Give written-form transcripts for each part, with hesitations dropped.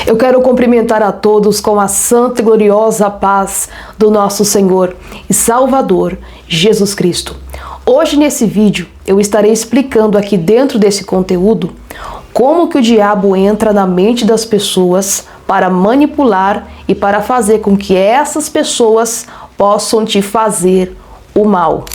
Eu quero cumprimentar a todos com a santa e gloriosa paz do nosso Senhor e Salvador, Jesus Cristo. Hoje nesse vídeo eu estarei explicando aqui dentro desse conteúdo como que o diabo entra na mente das pessoas para manipular e para fazer com que essas pessoas possam te fazer o mal.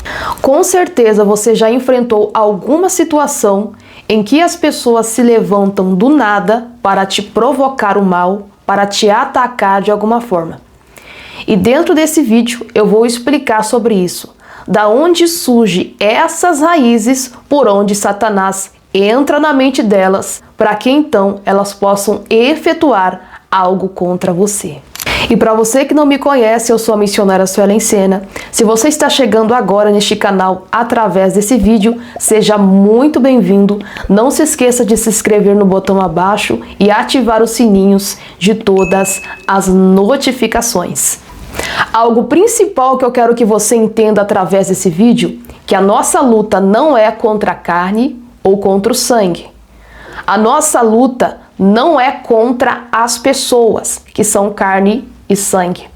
Com certeza você já enfrentou alguma situação em que as pessoas se levantam do nada para te provocar o mal, para te atacar de alguma forma. E dentro desse vídeo eu vou explicar sobre isso, da onde surgem essas raízes por onde Satanás entra na mente delas, para que então elas possam efetuar algo contra você. E para você que não me conhece, eu sou a missionária Suelen Sena. Se você está chegando agora neste canal através desse vídeo, seja muito bem-vindo. Não se esqueça de se inscrever no botão abaixo e ativar os sininhos de todas as notificações. Algo principal que eu quero que você entenda através desse vídeo, que a nossa luta não é contra a carne ou contra o sangue. A nossa luta não é contra as pessoas, que são carne e sangue,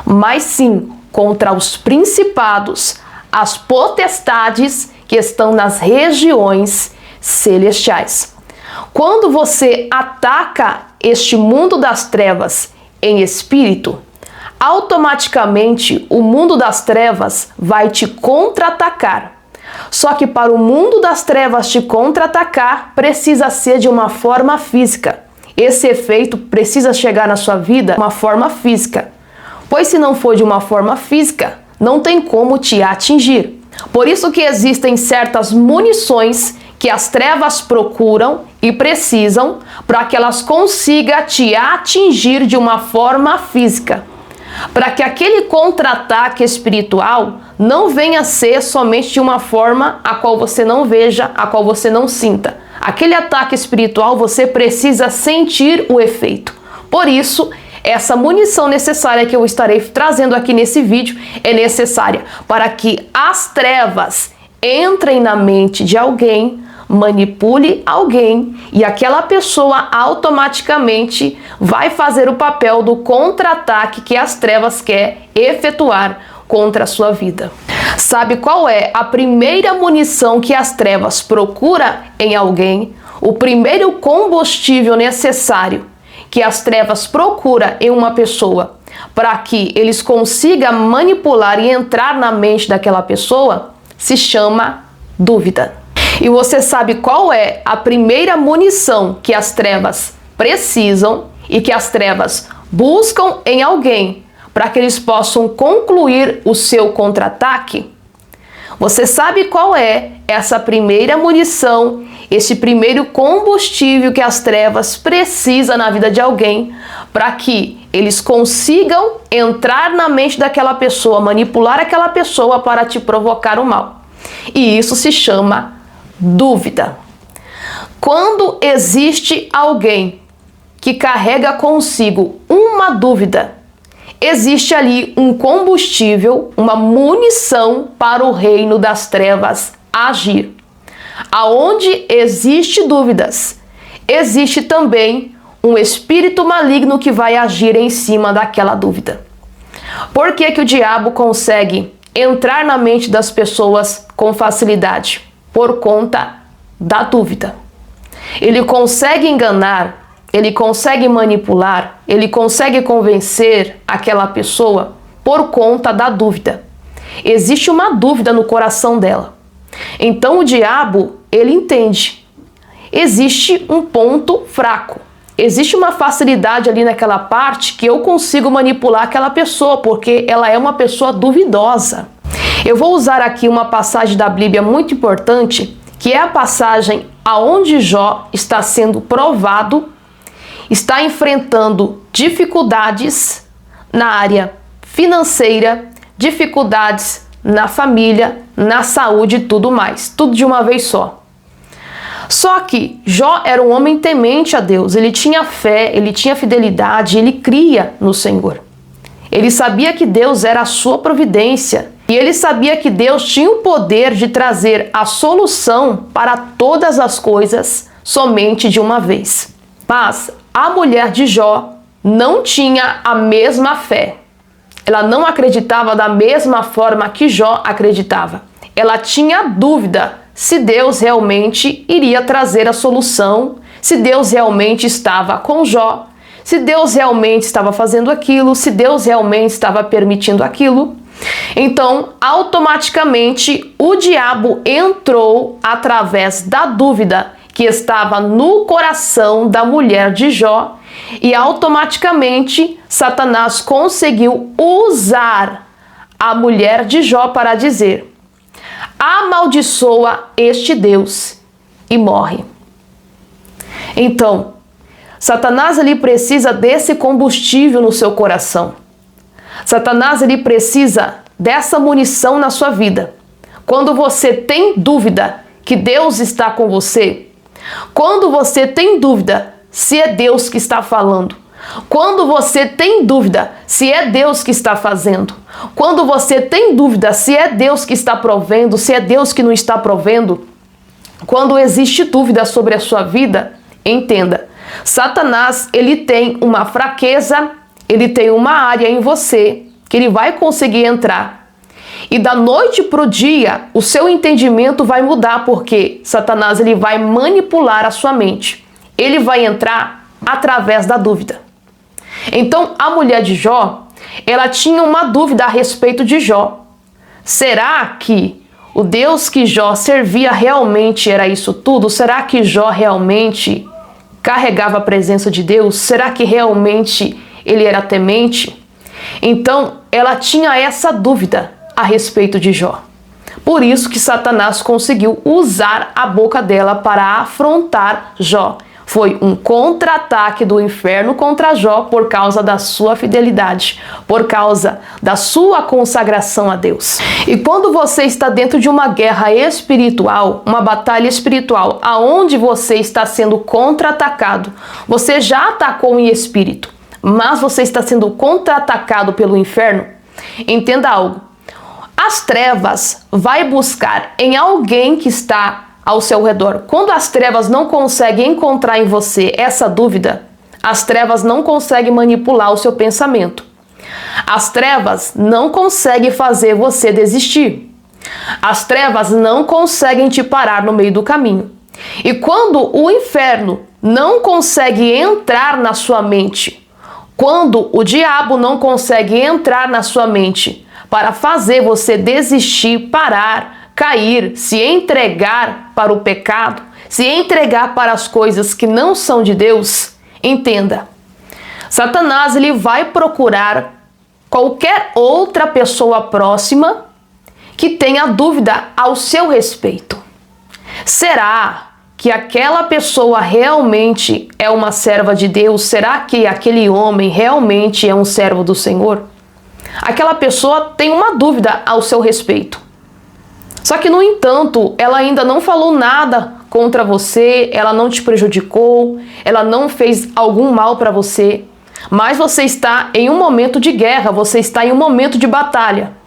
mas sim contra os principados, as potestades que estão nas regiões celestiais. Quando você ataca este mundo das trevas em espírito, automaticamente o mundo das trevas vai te contra-atacar. Só que para o mundo das trevas te contra-atacar, precisa ser de uma forma física. Esse efeito precisa chegar na sua vida de uma forma física. Pois se não for de uma forma física, não tem como te atingir. Por isso que existem certas munições que as trevas procuram e precisam para que elas consigam te atingir de uma forma física. Para que aquele contra-ataque espiritual não venha a ser somente de uma forma a qual você não veja, a qual você não sinta. Aquele ataque espiritual você precisa sentir o efeito. Por isso, essa munição necessária que eu estarei trazendo aqui nesse vídeo é necessária para que as trevas entrem na mente de alguém, manipule alguém e aquela pessoa automaticamente vai fazer o papel do contra-ataque que as trevas quer efetuar contra a sua vida. Sabe qual é a primeira munição que as trevas procuram em alguém? O primeiro combustível necessário que as trevas procuram em uma pessoa para que eles consigam manipular e entrar na mente daquela pessoa se chama dúvida. E você sabe qual é a primeira munição que as trevas precisam e que as trevas buscam em alguém para que eles possam concluir o seu contra-ataque? Você sabe qual é essa primeira munição, esse primeiro combustível que as trevas precisam na vida de alguém para que eles consigam entrar na mente daquela pessoa, manipular aquela pessoa para te provocar o mal? E isso se chama dúvida. Quando existe alguém que carrega consigo uma dúvida, existe ali um combustível, uma munição para o reino das trevas agir. Aonde existe dúvidas, existe também um espírito maligno que vai agir em cima daquela dúvida. Por que que o diabo consegue entrar na mente das pessoas com facilidade? Por conta da dúvida. Ele consegue enganar, ele consegue manipular, ele consegue convencer aquela pessoa por conta da dúvida. Existe uma dúvida no coração dela. Então o diabo, ele entende. Existe um ponto fraco. Existe uma facilidade ali naquela parte que eu consigo manipular aquela pessoa, porque ela é uma pessoa duvidosa. Eu vou usar aqui uma passagem da Bíblia muito importante, que é a passagem aonde Jó está sendo provado, está enfrentando dificuldades na área financeira, dificuldades na família, na saúde e tudo mais, tudo de uma vez só. Só que Jó era um homem temente a Deus, ele tinha fé, ele tinha fidelidade, ele cria no Senhor. Ele sabia que Deus era a sua providência e ele sabia que Deus tinha o poder de trazer a solução para todas as coisas somente de uma vez. Mas a mulher de Jó não tinha a mesma fé. Ela não acreditava da mesma forma que Jó acreditava. Ela tinha dúvida se Deus realmente iria trazer a solução, se Deus realmente estava com Jó, se Deus realmente estava fazendo aquilo, se Deus realmente estava permitindo aquilo. Então, automaticamente, o diabo entrou através da dúvida que estava no coração da mulher de Jó e automaticamente Satanás conseguiu usar a mulher de Jó para dizer: amaldiçoa este Deus e morre. Então, Satanás ele precisa desse combustível no seu coração. Satanás ele precisa dessa munição na sua vida. Quando você tem dúvida que Deus está com você, quando você tem dúvida se é Deus que está falando, quando você tem dúvida se é Deus que está fazendo, quando você tem dúvida se é Deus que está provendo, se é Deus que não está provendo, quando existe dúvida sobre a sua vida, entenda, Satanás ele tem uma fraqueza, ele tem uma área em você que ele vai conseguir entrar. E da noite para o dia, o seu entendimento vai mudar, porque Satanás ele vai manipular a sua mente. Ele vai entrar através da dúvida. Então, a mulher de Jó, ela tinha uma dúvida a respeito de Jó. Será que o Deus que Jó servia realmente era isso tudo? Será que Jó realmente carregava a presença de Deus? Será que realmente ele era temente? Então, ela tinha essa dúvida a respeito de Jó. Por isso que Satanás conseguiu usar a boca dela para afrontar Jó. Foi um contra-ataque do inferno contra Jó por causa da sua fidelidade, por causa da sua consagração a Deus. E quando você está dentro de uma guerra espiritual, uma batalha espiritual, aonde você está sendo contra-atacado, você já atacou em espírito, mas você está sendo contra-atacado pelo inferno, entenda algo. As trevas vai buscar em alguém que está ao seu redor. Quando as trevas não conseguem encontrar em você essa dúvida, as trevas não conseguem manipular o seu pensamento. As trevas não conseguem fazer você desistir. As trevas não conseguem te parar no meio do caminho. E quando o inferno não consegue entrar na sua mente, quando o diabo não consegue entrar na sua mente para fazer você desistir, parar, cair, se entregar para o pecado, se entregar para as coisas que não são de Deus, entenda. Satanás ele vai procurar qualquer outra pessoa próxima que tenha dúvida ao seu respeito. Será que aquela pessoa realmente é uma serva de Deus? Será que aquele homem realmente é um servo do Senhor? Aquela pessoa tem uma dúvida ao seu respeito. Só que, no entanto, ela ainda não falou nada contra você, ela não te prejudicou, ela não fez algum mal para você, mas você está em um momento de guerra, você está em um momento de batalha.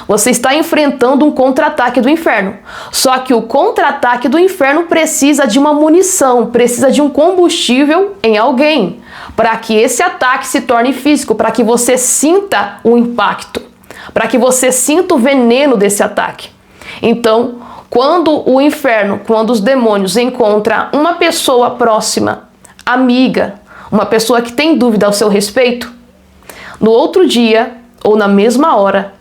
Você está enfrentando um contra-ataque do inferno. Só que o contra-ataque do inferno precisa de uma munição, precisa de um combustível em alguém, para que esse ataque se torne físico, para que você sinta o impacto, para que você sinta o veneno desse ataque. Então, quando o inferno, quando os demônios encontram uma pessoa próxima, amiga, uma pessoa que tem dúvida ao seu respeito, no outro dia ou na mesma hora,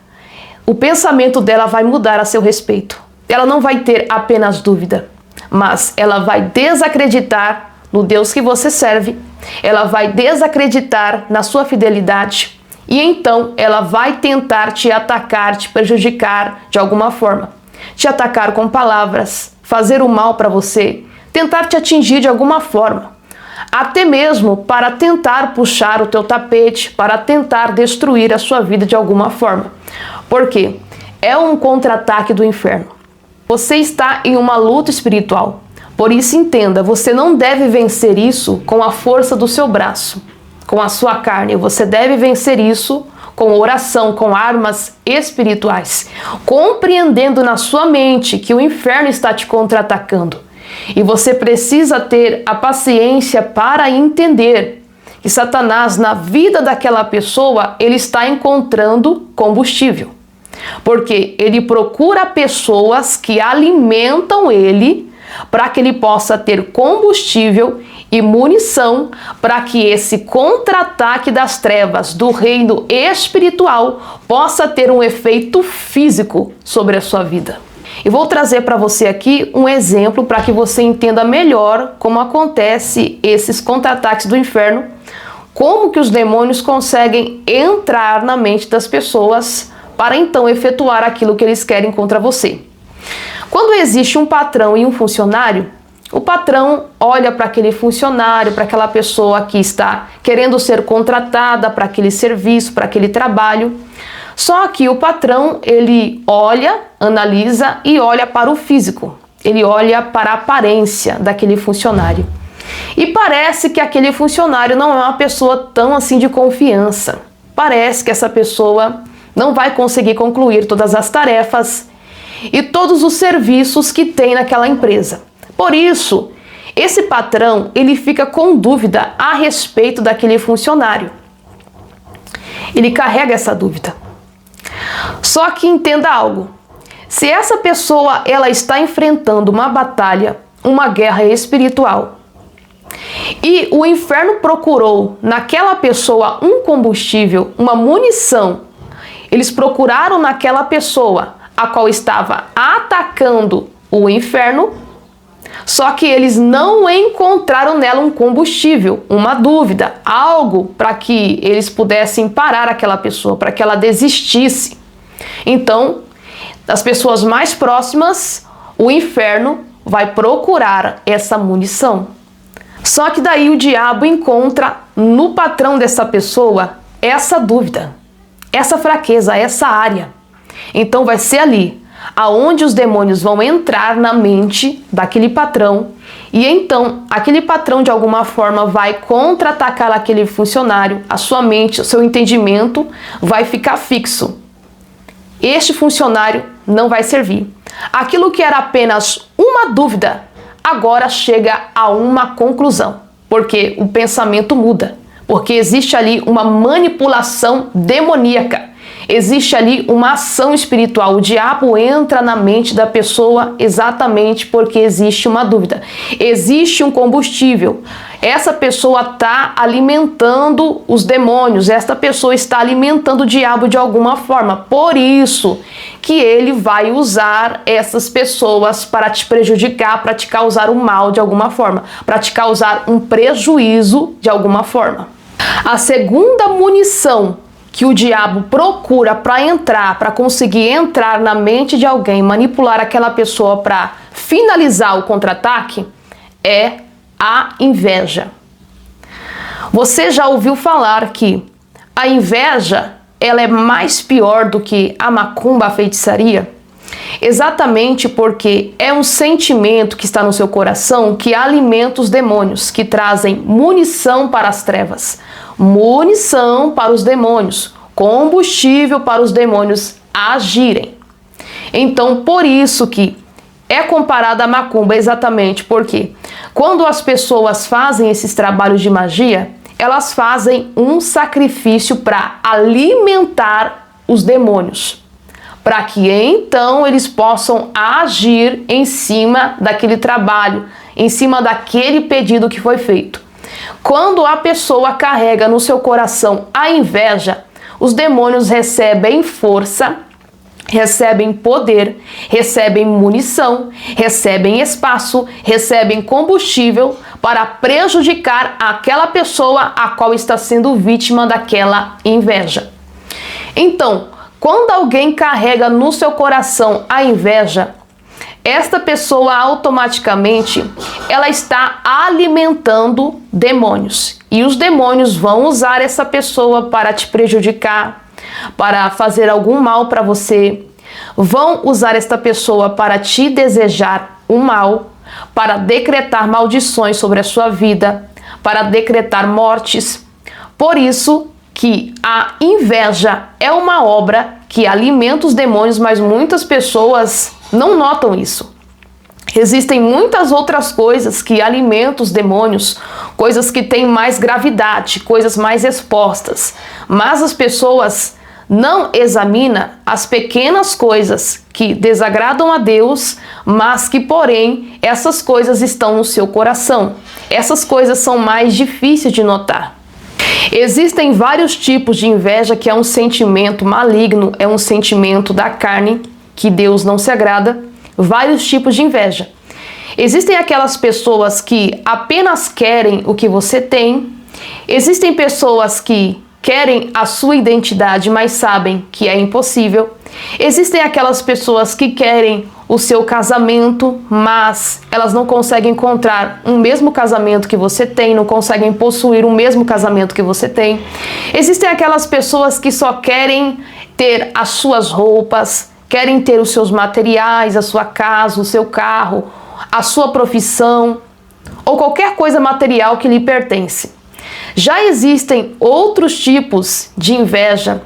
o pensamento dela vai mudar a seu respeito. Ela não vai ter apenas dúvida, mas ela vai desacreditar no Deus que você serve, ela vai desacreditar na sua fidelidade e então ela vai tentar te atacar, te prejudicar de alguma forma. Te atacar com palavras, fazer o mal para você, tentar te atingir de alguma forma. Até mesmo para tentar puxar o teu tapete, para tentar destruir a sua vida de alguma forma. Por quê? É um contra-ataque do inferno. Você está em uma luta espiritual. Por isso entenda, você não deve vencer isso com a força do seu braço, com a sua carne. Você deve vencer isso com oração, com armas espirituais, compreendendo na sua mente que o inferno está te contra-atacando E você precisa ter a paciência para entender que Satanás, na vida daquela pessoa, ele está encontrando combustível. Porque ele procura pessoas que alimentam ele para que ele possa ter combustível e munição para que esse contra-ataque das trevas do reino espiritual possa ter um efeito físico sobre a sua vida. E vou trazer para você aqui um exemplo para que você entenda melhor como acontece esses contra-ataques do inferno, como que os demônios conseguem entrar na mente das pessoas para então efetuar aquilo que eles querem contra você. Quando existe um patrão e um funcionário, o patrão olha para aquele funcionário, para aquela pessoa que está querendo ser contratada para aquele serviço, para aquele trabalho. Só que o patrão, ele olha, analisa e olha para o físico. Ele olha para a aparência daquele funcionário. E parece que aquele funcionário não é uma pessoa tão assim de confiança. Parece que essa pessoa não vai conseguir concluir todas as tarefas e todos os serviços que tem naquela empresa. Por isso, esse patrão, ele fica com dúvida a respeito daquele funcionário. Ele carrega essa dúvida. Só que entenda algo. Se essa pessoa, ela está enfrentando uma batalha, uma guerra espiritual, e o inferno procurou naquela pessoa um combustível, uma munição, eles procuraram naquela pessoa a qual estava atacando o inferno, só que eles não encontraram nela um combustível, uma dúvida, algo para que eles pudessem parar aquela pessoa, para que ela desistisse. Então, das pessoas mais próximas, o inferno vai procurar essa munição. Só que daí o diabo encontra no patrão dessa pessoa essa dúvida, essa fraqueza, essa área. Então vai ser ali aonde os demônios vão entrar na mente daquele patrão e então aquele patrão de alguma forma vai contra-atacar aquele funcionário, a sua mente, o seu entendimento vai ficar fixo. Este funcionário não vai servir. Aquilo que era apenas uma dúvida, agora chega a uma conclusão, porque o pensamento muda, porque existe ali uma manipulação demoníaca. Existe ali uma ação espiritual. O diabo entra na mente da pessoa exatamente porque existe uma dúvida. Existe um combustível. Essa pessoa está alimentando os demônios. Esta pessoa está alimentando o diabo de alguma forma. Por isso que ele vai usar essas pessoas para te prejudicar, para te causar um mal de alguma forma, para te causar um prejuízo de alguma forma. A segunda munição que o diabo procura para conseguir entrar na mente de alguém, manipular aquela pessoa para finalizar o contra-ataque, é a inveja. Você já ouviu falar que a inveja, ela é mais pior do que a macumba, a feitiçaria? Exatamente porque é um sentimento que está no seu coração que alimenta os demônios, que trazem munição para as trevas, munição para os demônios, combustível para os demônios agirem. Então, por isso que é comparada à macumba, exatamente porque quando as pessoas fazem esses trabalhos de magia, elas fazem um sacrifício para alimentar os demônios, para que então eles possam agir em cima daquele trabalho, em cima daquele pedido que foi feito. Quando a pessoa carrega no seu coração a inveja, os demônios recebem força, recebem poder, recebem munição, recebem espaço, recebem combustível para prejudicar aquela pessoa a qual está sendo vítima daquela inveja. Então, quando alguém carrega no seu coração a inveja, esta pessoa automaticamente ela está alimentando demônios. E os demônios vão usar essa pessoa para te prejudicar, para fazer algum mal para você. Vão usar esta pessoa para te desejar um mal, para decretar maldições sobre a sua vida, para decretar mortes. Por isso que a inveja é uma obra que alimenta os demônios, mas muitas pessoas não notam isso. Existem muitas outras coisas que alimentam os demônios, coisas que têm mais gravidade, coisas mais expostas. Mas as pessoas não examinam as pequenas coisas que desagradam a Deus, mas que, porém, essas coisas estão no seu coração. Essas coisas são mais difíceis de notar. Existem vários tipos de inveja, que é um sentimento maligno, é um sentimento da carne, que Deus não se agrada. Vários tipos de inveja. Existem aquelas pessoas que apenas querem o que você tem. Existem pessoas que querem a sua identidade, mas sabem que é impossível. Existem aquelas pessoas que querem o seu casamento, mas elas não conseguem encontrar o mesmo casamento que você tem, não conseguem possuir o mesmo casamento que você tem. Existem aquelas pessoas que só querem ter as suas roupas, querem ter os seus materiais, a sua casa, o seu carro, a sua profissão ou qualquer coisa material que lhe pertence. Já existem outros tipos de inveja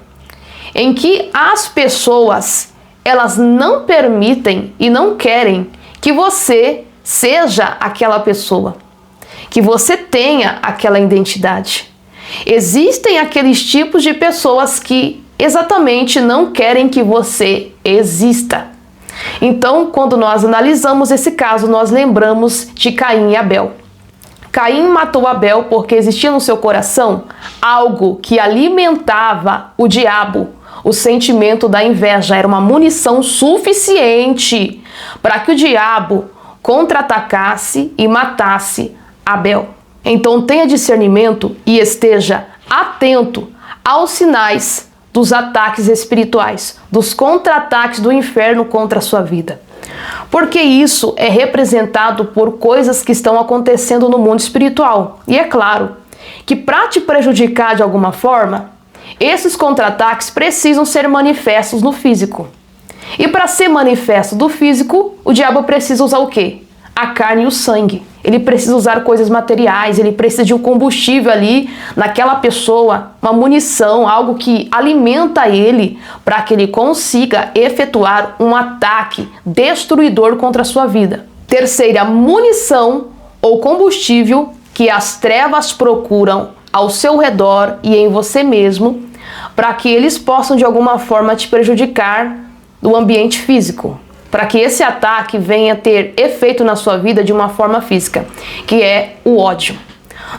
em que as pessoas, elas não permitem e não querem que você seja aquela pessoa, que você tenha aquela identidade. Existem aqueles tipos de pessoas que exatamente não querem que você exista. Então, quando nós analisamos esse caso, nós lembramos de Caim e Abel. Caim matou Abel porque existia no seu coração algo que alimentava o diabo. O sentimento da inveja era uma munição suficiente para que o diabo contra-atacasse e matasse Abel. Então tenha discernimento e esteja atento aos sinais dos ataques espirituais, dos contra-ataques do inferno contra a sua vida. Porque isso é representado por coisas que estão acontecendo no mundo espiritual. E é claro que para te prejudicar de alguma forma, esses contra-ataques precisam ser manifestos no físico. E para ser manifesto do físico, o diabo precisa usar o quê? A carne e o sangue. Ele precisa usar coisas materiais, ele precisa de um combustível ali naquela pessoa, uma munição, algo que alimenta ele para que ele consiga efetuar um ataque destruidor contra a sua vida. Terceira, munição ou combustível que as trevas procuram ao seu redor e em você mesmo, para que eles possam de alguma forma te prejudicar no ambiente físico, para que esse ataque venha ter efeito na sua vida de uma forma física, que é o ódio.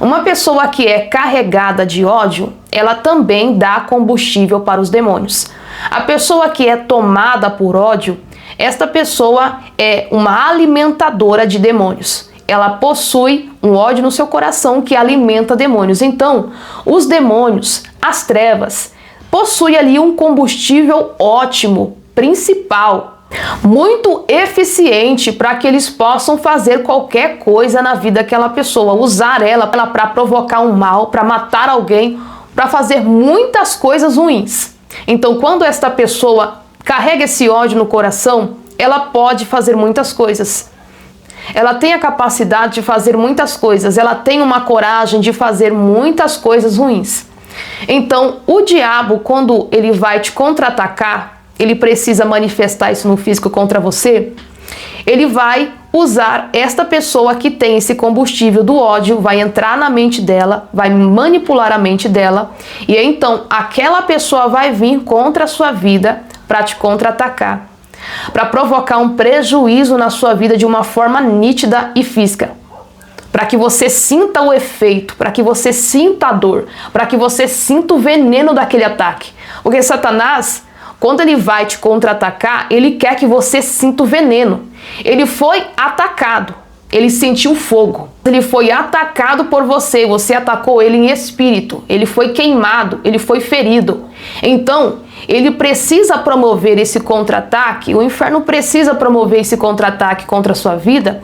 Uma pessoa que é carregada de ódio, ela também dá combustível para os demônios. A pessoa que é tomada por ódio, esta pessoa é uma alimentadora de demônios. Ela possui um ódio no seu coração que alimenta demônios. Então, os demônios, as trevas, possuem ali um combustível ótimo, principal, muito eficiente para que eles possam fazer qualquer coisa na vida daquela pessoa, usar ela para provocar um mal, para matar alguém, para fazer muitas coisas ruins. Então, quando esta pessoa carrega esse ódio no coração, ela pode fazer muitas coisas. Ela tem a capacidade de fazer muitas coisas, ela tem uma coragem de fazer muitas coisas ruins. Então, o diabo, quando ele vai te contra-atacar, ele precisa manifestar isso no físico contra você, ele vai usar esta pessoa que tem esse combustível do ódio, vai entrar na mente dela, vai manipular a mente dela, e então aquela pessoa vai vir contra a sua vida para te contra-atacar, para provocar um prejuízo na sua vida de uma forma nítida e física, para que você sinta o efeito, para que você sinta a dor, para que você sinta o veneno daquele ataque. Porque Satanás, quando ele vai te contra-atacar, ele quer que você sinta o veneno. Ele foi atacado, ele sentiu fogo. Ele foi atacado por você, você atacou ele em espírito. Ele foi queimado, ele foi ferido. Então, ele precisa promover esse contra-ataque, o inferno precisa promover esse contra-ataque contra a sua vida,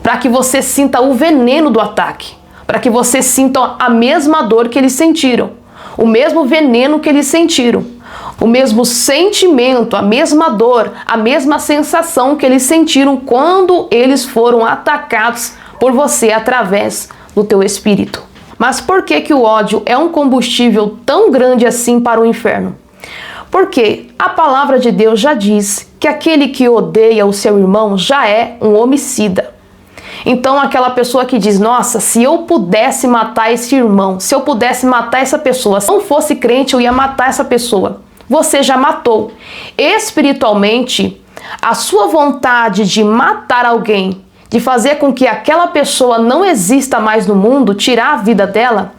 para que você sinta o veneno do ataque, para que você sinta a mesma dor que eles sentiram, o mesmo veneno que eles sentiram, o mesmo sentimento, a mesma dor, a mesma sensação que eles sentiram quando eles foram atacados por você através do teu espírito. Mas por que o ódio é um combustível tão grande assim para o inferno? Porque a palavra de Deus já diz que aquele que odeia o seu irmão já é um homicida. Então aquela pessoa que diz, nossa, se eu pudesse matar esse irmão, se eu pudesse matar essa pessoa, se não fosse crente eu ia matar essa pessoa. Você já matou. Espiritualmente, a sua vontade de matar alguém, de fazer com que aquela pessoa não exista mais no mundo, tirar a vida dela,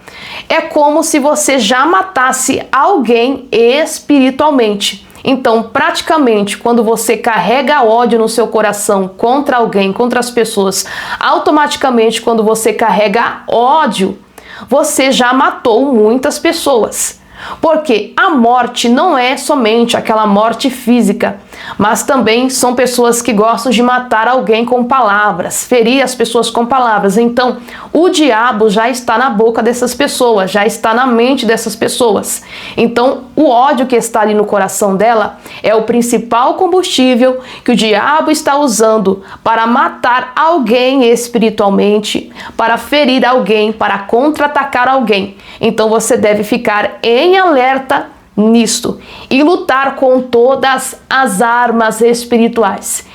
é como se você já matasse alguém espiritualmente. Então, praticamente, quando você carrega ódio no seu coração contra alguém, contra as pessoas, automaticamente, quando você carrega ódio, você já matou muitas pessoas. Porque a morte não é somente aquela morte física, mas também são pessoas que gostam de matar alguém com palavras, ferir as pessoas com palavras. Então, o diabo já está na boca dessas pessoas, já está na mente dessas pessoas. Então, o ódio que está ali no coração dela é o principal combustível que o diabo está usando para matar alguém espiritualmente, para ferir alguém, para contra-atacar alguém. Então, você deve ficar em alerta nisto e lutar com todas as armas espirituais.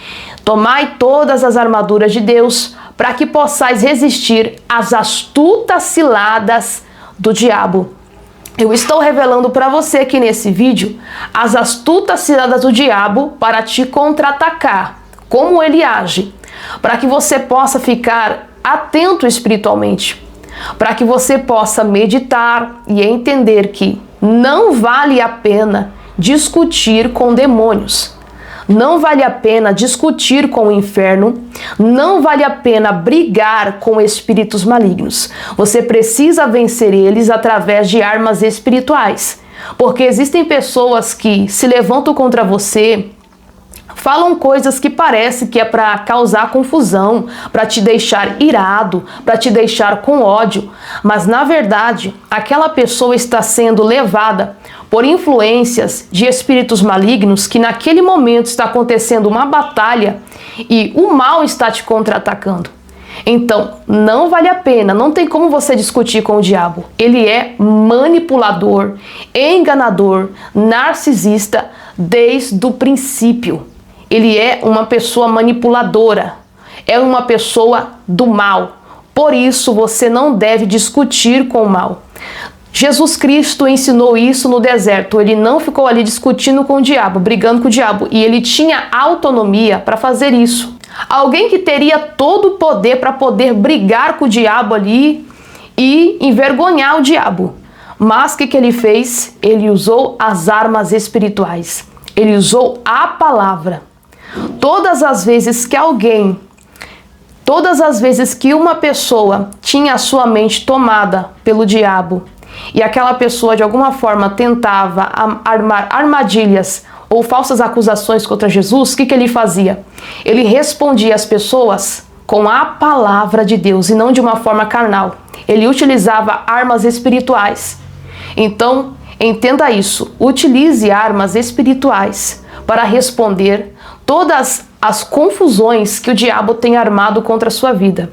Tomai todas as armaduras de Deus para que possais resistir às astutas ciladas do diabo. Eu estou revelando para você aqui nesse vídeo as astutas ciladas do diabo para te contra-atacar, como ele age, para que você possa ficar atento espiritualmente, para que você possa meditar e entender que não vale a pena discutir com demônios, não vale a pena discutir com o inferno, não vale a pena brigar com espíritos malignos. Você precisa vencer eles através de armas espirituais, porque existem pessoas que se levantam contra você, falam coisas que parece que é para causar confusão, para te deixar irado, para te deixar com ódio, mas na verdade aquela pessoa está sendo levada por influências de espíritos malignos que naquele momento está acontecendo uma batalha e o mal está te contra-atacando. Então, não vale a pena, não tem como você discutir com o diabo. Ele é manipulador, enganador, narcisista desde o princípio. Ele é uma pessoa manipuladora, é uma pessoa do mal. Por isso, você não deve discutir com o mal. Jesus Cristo ensinou isso no deserto. Ele não ficou ali discutindo com o diabo, brigando com o diabo. E ele tinha autonomia para fazer isso. Alguém que teria todo o poder para poder brigar com o diabo ali e envergonhar o diabo. Mas o que ele fez? Ele usou as armas espirituais. Ele usou a palavra. Todas as vezes que uma pessoa tinha a sua mente tomada pelo diabo e aquela pessoa de alguma forma tentava armar armadilhas ou falsas acusações contra Jesus, o que ele fazia? Ele respondia às pessoas com a palavra de Deus e não de uma forma carnal. Ele utilizava armas espirituais. Então, entenda isso. Utilize armas espirituais para responder todas as confusões que o diabo tem armado contra a sua vida.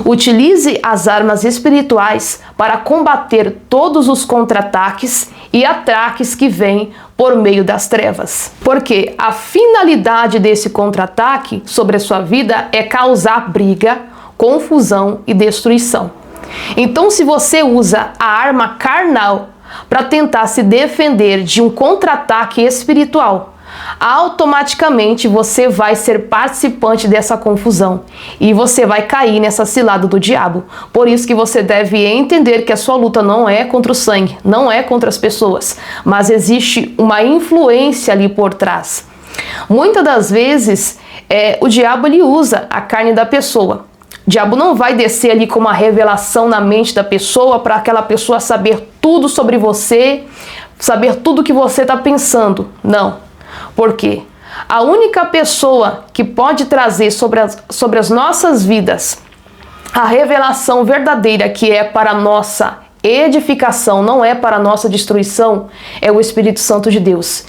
Utilize as armas espirituais para combater todos os contra-ataques e ataques que vêm por meio das trevas. Porque a finalidade desse contra-ataque sobre a sua vida é causar briga, confusão e destruição. Então, se você usa a arma carnal para tentar se defender de um contra-ataque espiritual, automaticamente você vai ser participante dessa confusão e você vai cair nessa cilada do diabo. Por isso que você deve entender que a sua luta não é contra o sangue, não é contra as pessoas, mas existe uma influência ali por trás. Muitas das vezes o diabo ele usa a carne da pessoa. O diabo não vai descer ali com uma revelação na mente da pessoa para aquela pessoa saber tudo sobre você, saber tudo que você está pensando. Não. Porque a única pessoa que pode trazer sobre as nossas vidas a revelação verdadeira que é para a nossa edificação, não é para a nossa destruição, é o Espírito Santo de Deus.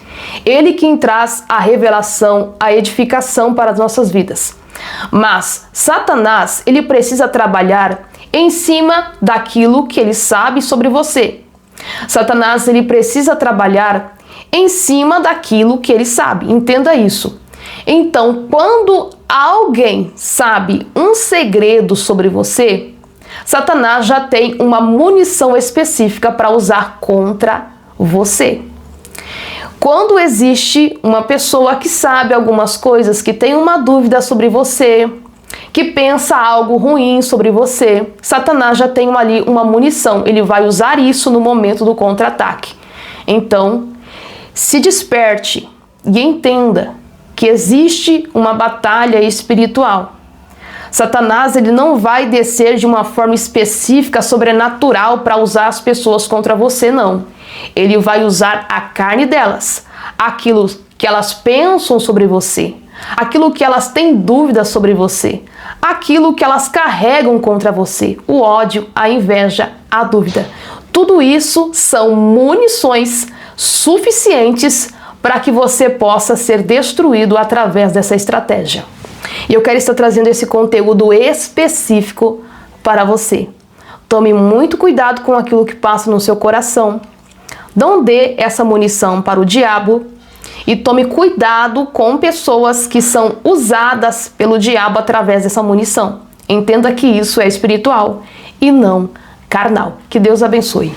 Ele quem traz a revelação, a edificação para as nossas vidas. Mas Satanás, ele precisa trabalhar em cima daquilo que ele sabe sobre você. Satanás, ele precisa trabalhar em cima daquilo que ele sabe. Entenda isso. Então, quando alguém sabe um segredo sobre você, Satanás já tem uma munição específica para usar contra você. Quando existe uma pessoa que sabe algumas coisas, que tem uma dúvida sobre você, que pensa algo ruim sobre você, Satanás já tem ali uma munição. Ele vai usar isso no momento do contra-ataque. Então, se desperte e entenda que existe uma batalha espiritual. Satanás, ele não vai descer de uma forma específica, sobrenatural, para usar as pessoas contra você, não. Ele vai usar a carne delas, aquilo que elas pensam sobre você, aquilo que elas têm dúvidas sobre você, aquilo que elas carregam contra você, o ódio, a inveja, a dúvida. Tudo isso são munições suficientes para que você possa ser destruído através dessa estratégia. E eu quero estar trazendo esse conteúdo específico para você. Tome muito cuidado com aquilo que passa no seu coração. Não dê essa munição para o diabo e tome cuidado com pessoas que são usadas pelo diabo através dessa munição. Entenda que isso é espiritual e não carnal. Que Deus abençoe.